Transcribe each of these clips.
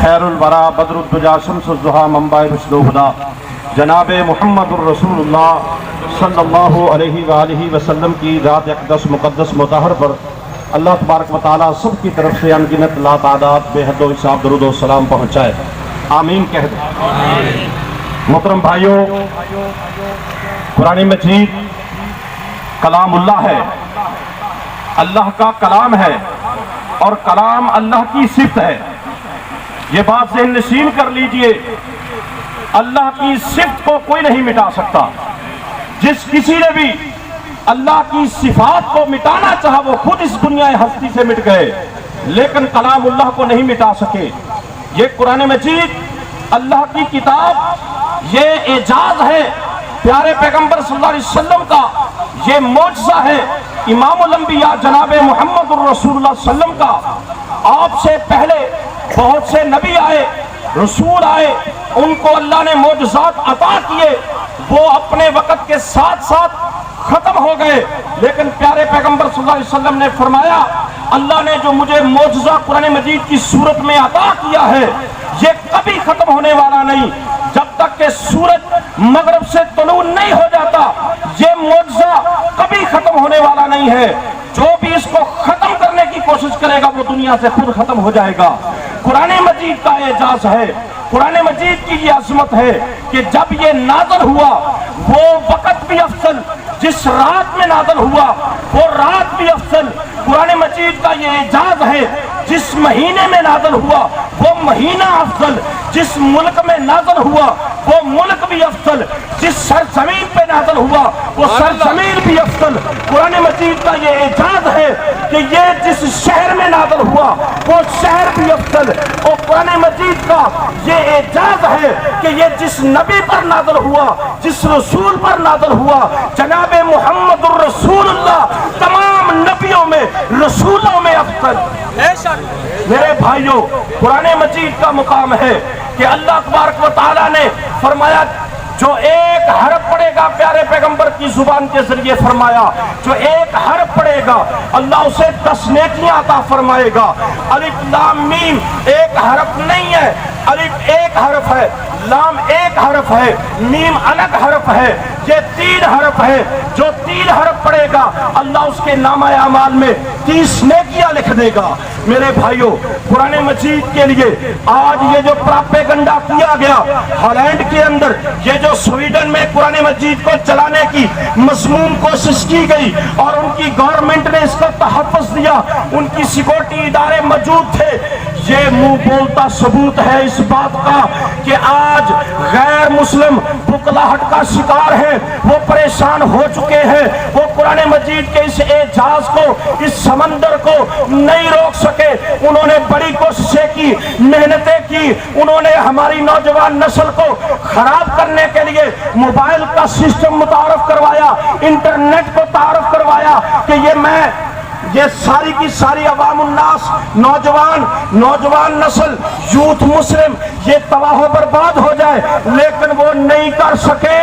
خیر الورا بدر الدجا شمس الضحیٰ منبع رشد و ہدا جناب محمد الرسول اللہ صلی اللہ علیہ وآلہ وسلم کی ذات اقدس مقدس مطہر پر اللہ تبارک و تعالیٰ سب کی طرف سے انگنت لا تعداد بے حد و حساب درود و سلام پہنچائے، آمین کہہ دیں۔ محترم بھائیوں، قرآن مجید کلام اللہ ہے، اللہ کا کلام ہے، اور کلام اللہ کی صفت ہے۔ یہ بات ذہن نشین کر لیجئے، اللہ کی صفت کو کوئی نہیں مٹا سکتا۔ جس کسی نے بھی اللہ کی صفات کو مٹانا چاہا وہ خود اس دنیا ہستی سے مٹ گئے، لیکن کلام اللہ کو نہیں مٹا سکے۔ یہ قرآن مجید اللہ کی کتاب، یہ اعجاز ہے پیارے پیغمبر صلی اللہ علیہ وسلم کا، یہ معجزہ ہے امام الانبیاء جناب محمد الرسول اللہ صلی اللہ علیہ وسلم کا۔ آپ سے پہلے بہت سے نبی آئے، رسول آئے، ان کو اللہ نے معجزات عطا کیے، وہ اپنے وقت کے ساتھ ساتھ ختم ہو گئے، لیکن پیارے پیغمبر صلی اللہ علیہ وسلم نے فرمایا اللہ نے جو مجھے معجزہ قرآن مجید کی صورت میں عطا کیا ہے یہ کبھی ختم ہونے والا نہیں، جب تک کہ سورج مغرب سے طلوع نہیں ہو جاتا یہ معجزہ کبھی ختم ہونے والا نہیں ہے۔ جو بھی اس کو ختم کرنے کی کوشش کرے گا وہ دنیا سے خود ختم ہو جائے گا۔ قرآن مجید کا اعجاز ہے، قرآن مجید کی یہ عظمت ہے کہ جب یہ نازل ہوا وہ وقت بھی افضل، جس رات میں نازل ہوا وہ رات بھی افضل۔ قرآن مجید کا یہ اعجاز ہے جس مہینے میں نازل ہوا وہ مہینہ افضل، جس ملک میں نازل ہوا وہ ملک بھی افضل، جس سرزمین پہ نازل ہوا وہ سرزمین بھی افضل۔ قرآن مجید کا یہ اعجاز ہے کہ یہ جس شہر میں نازل ہوا وہ شہر بھی افضل، اور قرآن مجید کا یہ اعجاز ہے کہ یہ جس نبی پر نازل ہوا، جس رسول پر نازل ہوا، جناب محمد الرسول اللہ تمام نبیوں میں رسولوں میں افضل۔ میرے بھائیوں، قرآن مجید کا مقام ہے کہ اللہ تبارک و تعالیٰ نے فرمایا جو ایک حرف پڑھے گا، پیارے پیغمبر کی زبان کے ذریعے فرمایا جو ایک حرف پڑھے گا اللہ اسے 10 نیکیاں عطا فرمائے گا۔ الف لام میم ایک حرف نہیں ہے، الف ایک حرف ہے، لام ایک حرف ہے، میم الگ حرف ہے، یہ 3 حرف ہے۔ جو 3 حرف پڑھے گا اللہ اس کے نامہ اعمال میں 30 نیکیاں لکھ دے گا۔ میرے بھائیوں، قرآن مجید کے لیے آج یہ جو پراپیگنڈا کیا گیا ہالینڈ کے اندر، یہ جو سویڈن میں قرآن مجید کو چلانے کی مذموم کوشش کی گئی اور ان کی گورنمنٹ نے اس کا تحفظ دیا، ان کی سیکورٹی ادارے موجود تھے، یہ منہ بولتا ثبوت ہے اس بات کا کہ آج غیر مسلم بکلاہٹ کا شکار ہے، وہ پریشان ہو چکے ہیں، وہ قرآن مجید کے اس اعجاز کو، اس سمندر کو نہیں روک سکے۔ انہوں نے بڑی کوششیں کی، محنتیں کی، انہوں نے ہماری نوجوان نسل کو خراب کرنے کے لیے موبائل کا سسٹم متعارف کروایا، انٹرنیٹ کو تعارف کروایا کہ یہ ساری کی ساری عوام الناس، نوجوان نسل، یوتھ مسلم یہ تباہ و برباد ہو جائے، لیکن وہ نہیں کر سکے،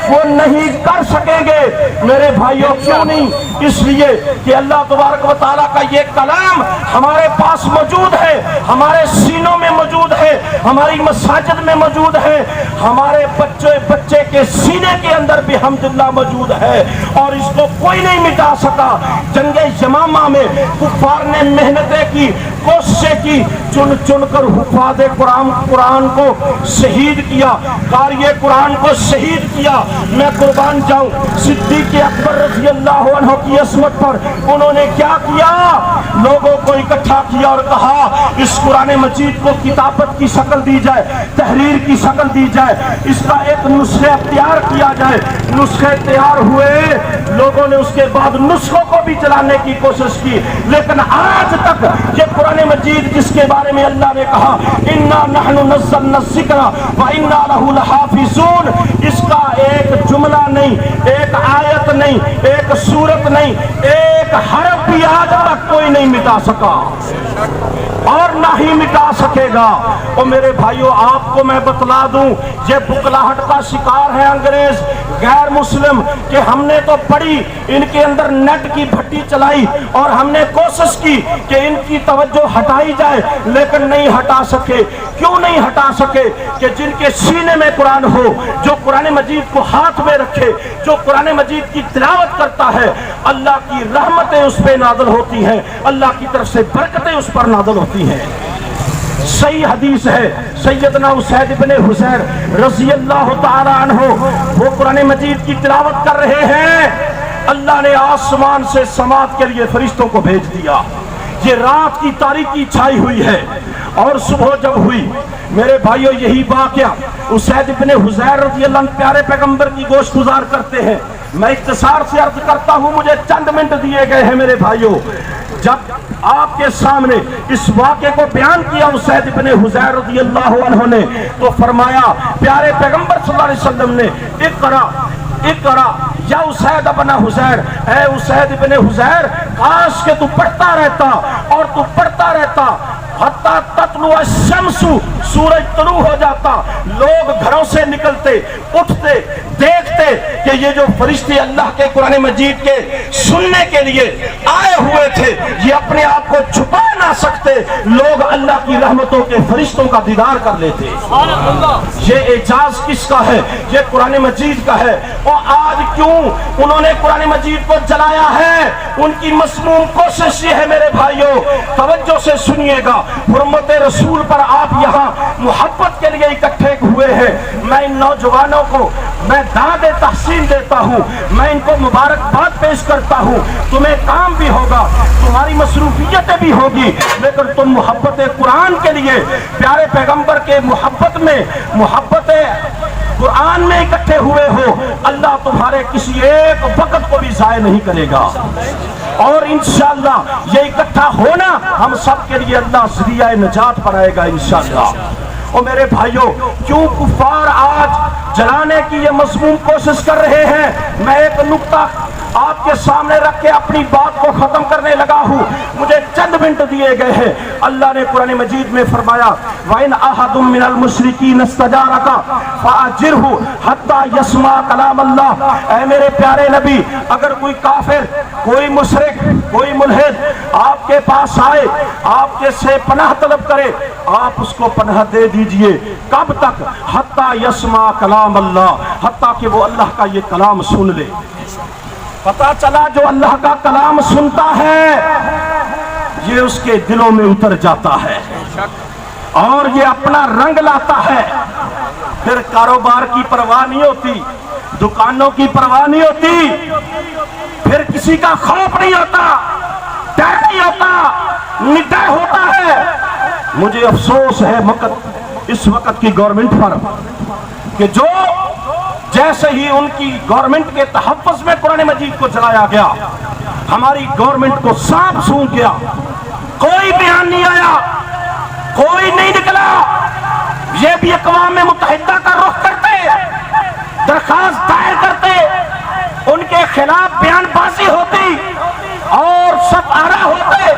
وہ نہیں کر سکیں گے۔ میرے بھائیوں، کیوں نہیں؟ اس لیے کہ اللہ تبارک و تعالیٰ کا یہ کلام ہمارے پاس موجود ہے، ہمارے سینوں میں موجود ہے، ہماری مساجد میں موجود ہے، ہمارے بچے کے سینے کے اندر بھی حمدللہ موجود ہے، اور اس کو کوئی نہیں مٹا سکا۔ جنگ یمامہ میں کفار نے محنتیں کی، کوششیں کی، چن کر حفاظ قرآن کو شہید کیا، قاری قرآن کو شہید کیا۔ میں قربان جاؤں صدیق اکبر رضی اللہ عنہ کی عظمت پر، انہوں نے کیا کیا؟ لوگوں کو اکٹھا کیا اور کہا اس قرآن مجید کو کتابت کی شکل دی جائے، تحریر کی شکل دی جائے، اس کا ایک نسخہ تیار کیا جائے۔ نسخے تیار ہوئے، لوگوں نے اس کے بعد نسخوں کو بھی چلانے کی کوشش کی، لیکن آج تک یہ قرآن مجید جس کے بارے میں اللہ نے کہا اِنَّا نَحْنُ نَزَّلْنَا الذِّكْرَ وَإِنَّا لَهُ لَحَافِظُونَ، اس کا ایک ایک جملہ نہیں، ایک آیت نہیں، ایک سورت نہیں، ایک حرف بھی آج تک کوئی نہیں مٹا سکا اور نہ ہی مٹا سکے گا۔ اور میرے بھائیوں آپ کو میں بتلا دوں، یہ بکلاہٹ کا شکار ہے انگریز غیر مسلم کہ ہم نے تو پڑھی، ان کے اندر نیٹ کی بھٹی چلائی اور ہم نے کوشش کی کہ ان کی توجہ ہٹائی جائے، لیکن نہیں ہٹا سکے۔ کیوں نہیں ہٹا سکے؟ کہ جن کے سینے میں قرآن ہو، جو قرآن مجید کو ہاتھ میں رکھے، جو قرآن مجید کی تلاوت کرتا ہے، اللہ کی رحمتیں اس پہ نازل ہوتی ہیں، اللہ کی طرف سے برکتیں اس پر نازل ہوتی ہیں۔ صحیح حدیث ہے، سیدنا اسید بن حضیر رضی اللہ تعالی عنہ وہ قرآن مجید کی تلاوت کر رہے ہیں، اللہ نے آسمان سے سماعت کے لیے فرشتوں کو بھیج دیا۔ یہ رات کی تاریکی چھائی ہوئی ہے اور صبح جب ہوئی، میرے بھائیو یہی واقعہ اسید بن حضیر رضی اللہ عنہ پیارے پیغمبر کی گوش گزار کرتے ہیں۔ میں اختصار سے عرض کرتا ہوں، مجھے چند منٹ دیے گئے ہیں میرے بھائیو۔ جب آپ کے سامنے اس واقعے کو بیان کیا اسید بن حضیر رضی اللہ عنہ نے، تو فرمایا پیارے پیغمبر صلی اللہ علیہ وسلم نے اقرا اقرا یا اسید بن حضیر، اے اسید بن حضیر کاش کہ تو پڑھتا رہتا اور تو پڑھتا رہتا حتیٰ تطلع الشمس، سورج طلوع ہو جاتا، لوگ گھروں سے نکلتے اٹھتے دیکھتے کہ یہ جو فرشتے اللہ کے قرآن مجید کے سننے کے لیے آئے ہوئے تھے یہ اپنے آپ کو چھپا نہ سکتے، لوگ اللہ کی رحمتوں کے فرشتوں کا دیدار کر لیتے۔ یہ اعجاز کس کا ہے؟ یہ قرآن مجید کا ہے۔ اور آج کیوں انہوں نے قرآن مجید کو جلایا ہے؟ ان کی مسموم کوشش یہ ہے میرے بھائیوں، توجہ سے سنیے گا، حرمت رسول پر آپ یہاں محبت کے لیے اکٹھے ہوئے ہیں۔ میں ان نوجوانوں کو میں داد تحسین دیتا ہوں، میں ان کو مبارکباد پیش کرتا ہوں۔ تمہیں کام بھی ہوگا، تمہاری مصروفیتیں بھی ہوگی، لیکن تم محبت قرآن کے لیے پیارے پیغمبر کے محبت میں، محبت قرآن میں اکٹھے ہوئے ہو، اللہ تمہارے کسی ایک وقت کو بھی ضائع نہیں کرے گا۔ اور انشاءاللہ یہ اکٹھا ہونا ہم سب کے لیے اللہ ذریعہ نجات بنائے گا انشاءاللہ۔ اور میرے بھائیوں کیوں کفار آج جلانے کی یہ مضمون کوشش کر رہے ہیں؟ میں ایک نقطہ آپ کے سامنے رکھ کے اپنی بات کو ختم کرنے لگا ہوں، مجھے چند منٹ دیے گئے ہیں۔ اللہ نے قرآن مجید میں فرمایا وَإِنْ أَحَدٌ مِّنَ الْمُشْرِكِينَ اسْتَجَارَكَ فَأَجِرْهُ حَتَّى يَسْمَعَ كَلَامَ اللَّهِ۔ اے میرے پیارے نبی، اگر کوئی کافر، کوئی مشرک، کوئی ملحد آپ کے پاس آئے، آپ کے سے پناہ طلب کرے، آپ اس کو پناہ دے دیجئے۔ کب تک؟ حَتَّى يَسْمَعَ كَلَامَ اللَّهِ، حتیٰ کہ وہ اللہ کا یہ کلام سن لے۔ پتا چلا جو اللہ کا کلام سنتا ہے یہ اس کے دلوں میں اتر جاتا ہے اور یہ اپنا رنگ لاتا ہے، پھر کاروبار کی پرواہ نہیں ہوتی، دکانوں کی پرواہ نہیں ہوتی، پھر کسی کا خوف نہیں ہوتا، ڈر نہیں ہوتا، نڈر ہوتا ہے۔ مجھے افسوس ہے اس وقت کی گورنمنٹ پر کہ جو جیسے ہی ان کی گورنمنٹ کے تحفظ میں قرآن مجید کو جلایا گیا، ہماری گورنمنٹ کو سانپ سونگھ گیا، کوئی بیان نہیں آیا، کوئی نہیں نکلا۔ یہ بھی اقوام متحدہ کا رخ کرتے، درخواست دائر کرتے، ان کے خلاف بیان بازی ہوتی اور سب آرا ہوتے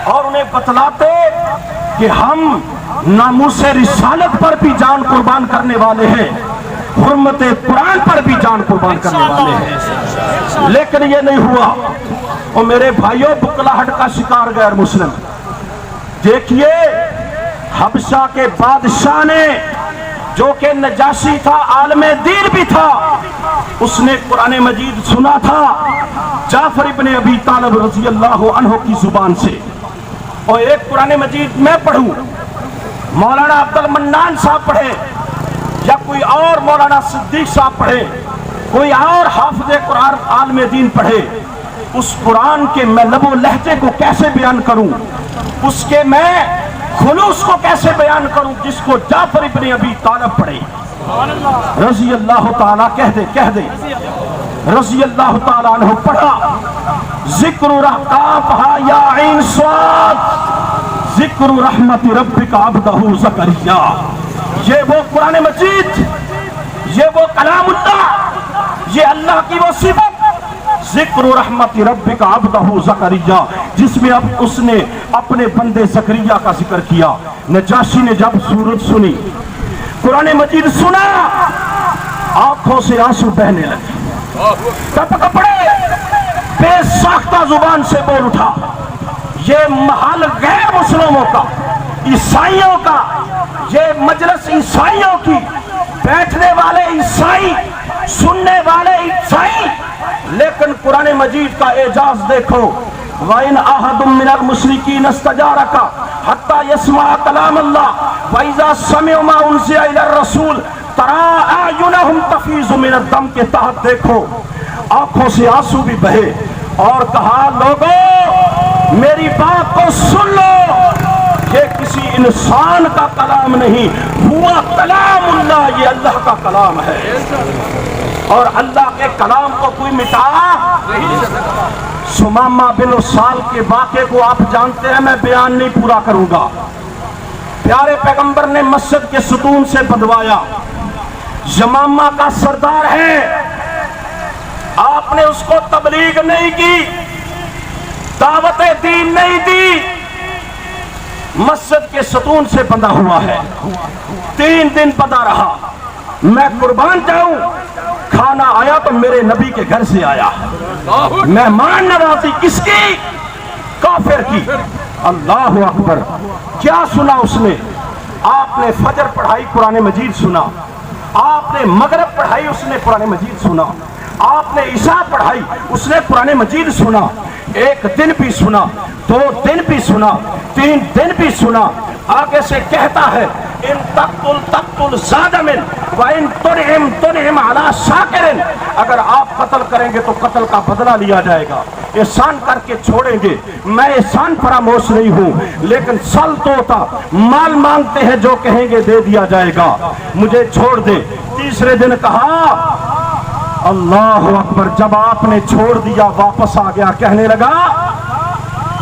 اور انہیں بتلاتے کہ ہم ناموس رسالت پر بھی جان قربان کرنے والے ہیں، حرمت قرآن پر بھی جان قربان کرنے والے ہیں، لیکن یہ نہیں ہوا۔ اور میرے بھائیوں بکلاہٹ کا شکار غیر مسلم، دیکھیے حبشہ کے بادشاہ نے جو کہ نجاشی تھا، عالم دین بھی تھا، اس نے قرآن مجید سنا تھا جعفر ابن ابی طالب رضی اللہ عنہ کی زبان سے۔ اور ایک قرآن مجید میں پڑھوں، مولانا عبد المنان صاحب پڑھے یا کوئی اور مولانا صدیق صاحب پڑھے، کوئی اور حافظ قرآن عالم دین پڑھے، اس قرآن کے میں لب و لہجے کو کیسے بیان کروں، اس کے میں خلوص کو کیسے بیان کروں جس کو جعفر ابن ابی طالب پڑھے رضی اللہ تعالیٰ، کہہ دے رضی اللہ تعالیٰ عنہ پڑھا۔ ذکر رحقافہا یا عین صاد، ذکر رحمت ربک عبدہ زکریا۔ یہ وہ قرآن مجید، یہ وہ کلام اللہ یہ اللہ کی وہ صفت ذکر رحمت ربک عبدہ زکریا، جس میں اب اس نے اپنے بندے زکریا کا ذکر کیا۔ نجاشی نے جب سورت سنی، قرآن مجید سنا، آنکھوں سے آنسو بہنے لگے، ٹپ کپڑے بے ساختہ زبان سے بول اٹھا، یہ محل غیر مسلموں کا، عیسائیوں کا، یہ مجلس عیسائیوں کی، بیٹھنے والے عیسائی، سننے والے عیسائی، لیکن قرآن مجید کا اعجاز دیکھو۔ وَإِنْ أَحَدٌ مِّنَ الْمُشْرِكِينَ اسْتَجَارَكَ حَتَّى يَسْمَعَ كَلَامَ اللَّهِ وَإِذَا سَمِعُوا مَا أُنزِلَ إِلَى الرَّسُولِ تَرَىٰ أَعْيُنَهُمْ تَفِيضُ مِنَ الدَّمْعِ کے تحت دیکھو، آنکھوں سے آنسو بھی بہے، اور کہا لوگوں میری بات کو سن لو، یہ کسی انسان کا کلام نہیں، ہوا کلام اللہ، یہ اللہ کا کلام ہے، اور اللہ کے کلام کو کوئی مٹا نہیں سکتا۔ سمامہ بن اسال کے واقعے کو آپ جانتے ہیں، میں بیان نہیں پورا کروں گا۔ پیارے پیغمبر نے مسجد کے ستون سے بدوایا، یمامہ کا سردار ہے، آپ نے اس کو تبلیغ نہیں کی، دعوت دین نہیں دی، مسجد کے ستون سے بندھا ہوا ہے، 3 دن بندھا رہا۔ میں قربان جاؤں، کھانا آیا تو میرے نبی کے گھر سے آیا، مہمان نوازی کس کی؟ کافر کی۔ اللہ اکبر، کیا سنا اس نے؟ آپ نے فجر پڑھائی، قرآن مجید سنا، آپ نے مغرب پڑھائی، اس نے قرآن مجید سنا، آپ نے عشاء پڑھائی، اس نے قرآن مجید سنا، 1 دن بھی سنا، 2 دن بھی سنا، 3 دن بھی سنا۔ آگے سے کہتا ہے ان تقتل زاد من وان تنعم تنعم علی شاکر، اگر آپ قتل کریں گے تو قتل کا بدلہ لیا جائے گا، احسان کر کے چھوڑیں گے، میں احسان فراموش نہیں ہوں، لیکن سل توتا، مال مانگتے ہیں، جو کہیں گے دے دیا جائے گا، مجھے چھوڑ دے۔ تیسرے دن کہا اللہ اکبر، جب آپ نے چھوڑ دیا واپس آ گیا، کہنے لگا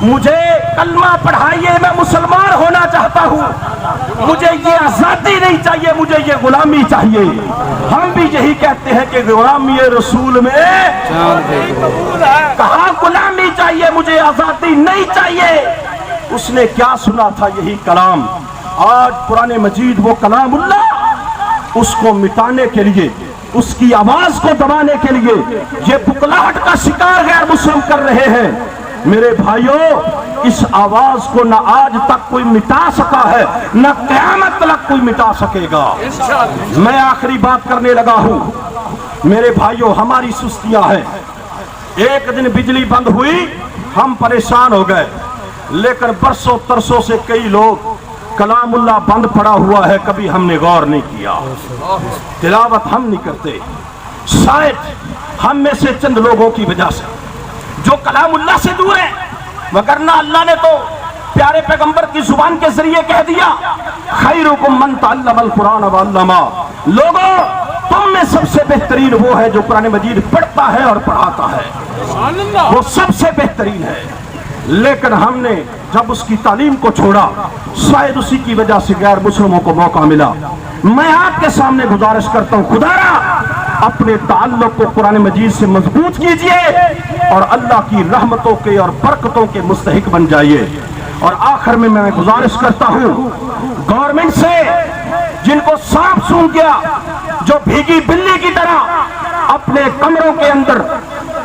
مجھے کلمہ پڑھائیے، میں مسلمان ہونا چاہتا ہوں، مجھے یہ آزادی نہیں چاہیے، مجھے یہ غلامی چاہیے۔ ہم بھی یہی کہتے ہیں کہ غلامی رسول میں کہاں غلامی چاہیے، مجھے آزادی نہیں چاہیے۔ اس نے کیا سنا تھا؟ یہی کلام۔ آج قرآن مجید وہ کلام اللہ، اس کو مٹانے کے لیے، اس کی آواز کو دبانے کے لیے یہ بکلاہٹ کا شکار غیر مسلم کر رہے ہیں۔ میرے بھائیوں، اس آواز کو نہ آج تک کوئی مٹا سکا ہے، نہ قیامت تک کوئی مٹا سکے گا۔ میں آخری بات کرنے لگا ہوں۔ میرے بھائیوں، ہماری سستیاں ہیں۔ ایک دن بجلی بند ہوئی، ہم پریشان ہو گئے، لیکن برسوں ترسوں سے کئی لوگ کلام اللہ بند پڑا ہوا ہے، کبھی ہم نے غور نہیں کیا، تلاوت ہم نہیں کرتے، شاید ہم میں سے چند لوگوں کی وجہ سے جو کلام اللہ سے دور ہیں، وگرنہ اللہ نے تو پیارے پیغمبر کی زبان کے ذریعے کہہ دیا خیرکم من تعلم القرآن وعلمہ، لوگوں تم میں سب سے بہترین وہ ہے جو قرآن مجید پڑھتا ہے اور پڑھاتا ہے، وہ سب سے بہترین ہے۔ لیکن ہم نے جب اس کی تعلیم کو چھوڑا، شاید اسی کی وجہ سے غیر مسلموں کو موقع ملا۔ میں آپ کے سامنے گزارش کرتا ہوں، خدا را اپنے تعلق کو قرآن مجید سے مضبوط کیجئے اور اللہ کی رحمتوں کے اور برکتوں کے مستحق بن جائیے۔ اور آخر میں گزارش کرتا ہوں گورنمنٹ سے، جن کو سانپ سونگھ گیا، جو بھیگی بلی کی طرح اپنے کمروں کے اندر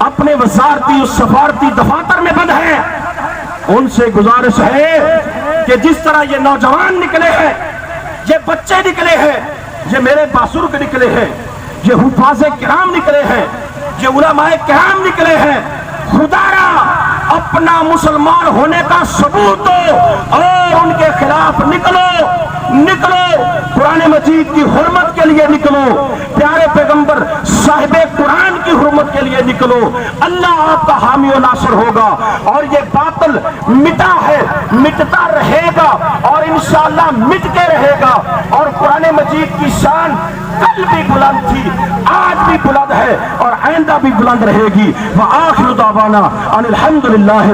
اپنے وزارتی اور سفارتی دفاتر میں بند ہیں، ان سے گزارش ہے کہ جس طرح یہ نوجوان نکلے ہیں، یہ بچے نکلے ہیں، یہ میرے بزرگ نکلے ہیں، یہ حفاظ کرام نکلے ہیں، یہ علماء کرام نکلے ہیں، خدا را اپنا مسلمان ہونے کا ثبوت دو اور ان کے خلاف نکلو، قرآن مجید کی حرمت کے لیے نکلو، پیارے پیغمبر صاحب قرآن کی حرمت کے لیے نکلو، اللہ آپ کا حامی و ناصر ہوگا، اور یہ باطل مٹا ہے، مٹتا رہے گا اور انشاءاللہ مٹ کے رہے گا، اور قرآن مجید کی شان کل بھی بلند تھی، آج بھی بلند ہے اور آئندہ بھی بلند رہے گی۔ وآخر دعوانا ان الحمدللہ